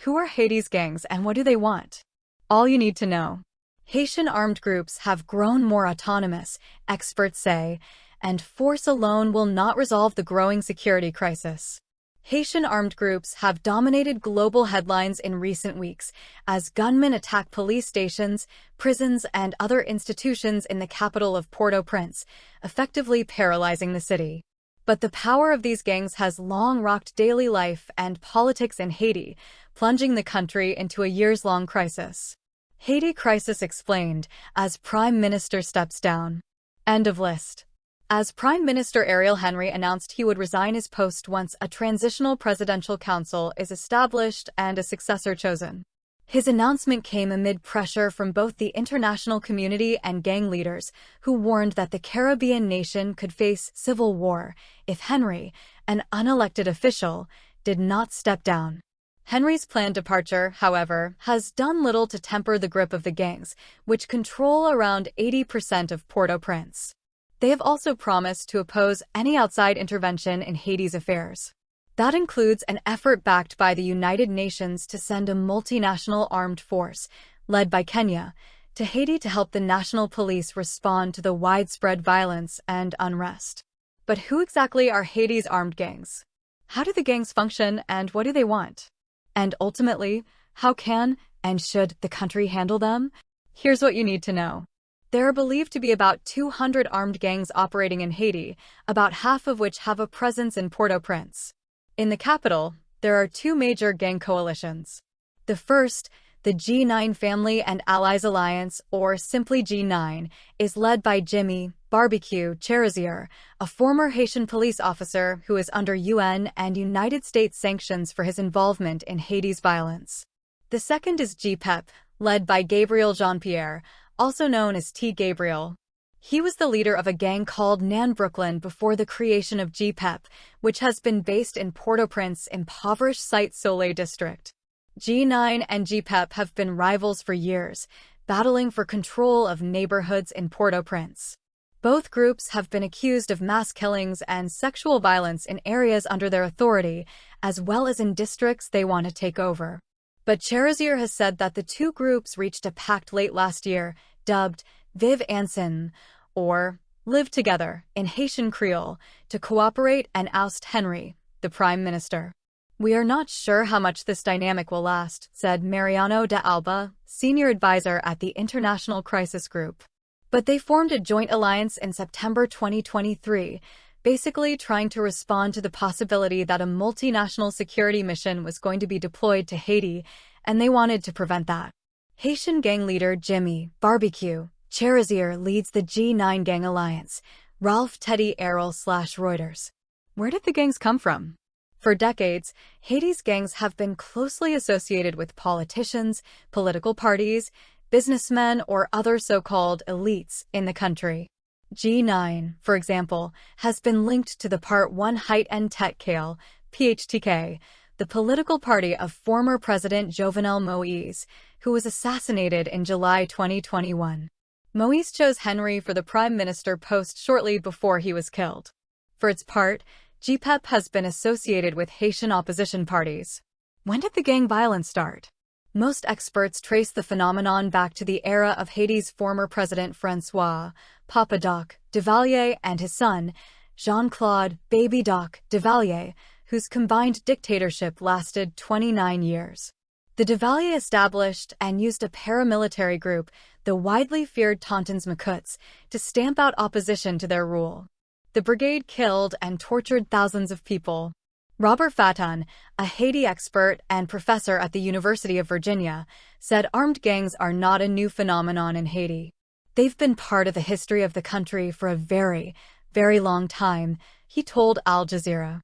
Who are Haiti's gangs and what do they want? All you need to know. Haitian armed groups have grown more autonomous, experts say, and force alone will not resolve the growing security crisis. Haitian armed groups have dominated global headlines in recent weeks as gunmen attack police stations, prisons, and other institutions in the capital of Port-au-Prince, effectively paralyzing the city. But the power of these gangs has long rocked daily life and politics in Haiti, plunging the country into a years-long crisis. Haiti crisis explained as Prime Minister steps down. End of list. As Prime Minister Ariel Henry announced he would resign his post once a transitional presidential council is established and a successor chosen. His announcement came amid pressure from both the international community and gang leaders, who warned that the Caribbean nation could face civil war if Henry, an unelected official, did not step down. Henry's planned departure, however, has done little to temper the grip of the gangs, which control around 80% of Port-au-Prince. They have also promised to oppose any outside intervention in Haiti's affairs. That includes an effort backed by the United Nations to send a multinational armed force, led by Kenya, to Haiti to help the national police respond to the widespread violence and unrest. But who exactly are Haiti's armed gangs? How do the gangs function and what do they want? And ultimately, how can and should the country handle them? Here's what you need to know. There are believed to be about 200 armed gangs operating in Haiti, about half of which have a presence in Port-au-Prince. In the capital, there are two major gang coalitions. The first, the G9 Family and Allies Alliance, or simply G9, is led by Jimmy Barbecue Cherizier, a former Haitian police officer who is under UN and United States sanctions for his involvement in Haiti's violence. The second is GPEP, led by Gabriel Jean-Pierre, also known as T. Gabriel. He was the leader of a gang called Nan Brooklyn before the creation of GPEP, which has been based in Port-au-Prince's impoverished Site Soleil district. G9 and GPEP have been rivals for years, battling for control of neighborhoods in Port-au-Prince. Both groups have been accused of mass killings and sexual violence in areas under their authority, as well as in districts they want to take over. But Cherizier has said that the two groups reached a pact late last year, dubbed Vivre Ensemble, or Live Together, in Haitian Creole, to cooperate and oust Henry, the Prime Minister. "We are not sure how much this dynamic will last," said Mariano de Alba, senior advisor at the International Crisis Group. But they formed a joint alliance in September 2023, basically trying to respond to the possibility that a multinational security mission was going to be deployed to Haiti, and they wanted to prevent that. Haitian gang leader Jimmy Barbecue Cherizier leads the G9 Gang Alliance, Ralph Teddy Arrel/Reuters. Where did the gangs come from? For decades, Haiti's gangs have been closely associated with politicians, political parties, businessmen, or other so-called elites in the country. G9, for example, has been linked to the Part 1 Haït en Tête Kale, PHTK, the political party of former President Jovenel Moïse, who was assassinated in July 2021. Moïse chose Henry for the prime minister post shortly before he was killed. For its part, GPEP has been associated with Haitian opposition parties. When did the gang violence start? Most experts trace the phenomenon back to the era of Haiti's former president François Papa Doc Duvalier and his son, Jean-Claude Baby Doc Duvalier, whose combined dictatorship lasted 29 years. The Duvalier established and used a paramilitary group, the widely feared Tontons Macoutes, to stamp out opposition to their rule. The brigade killed and tortured thousands of people. Robert Fatton, a Haiti expert and professor at the University of Virginia, said armed gangs are not a new phenomenon in Haiti. They've been part of the history of the country for a very, very long time, he told Al Jazeera.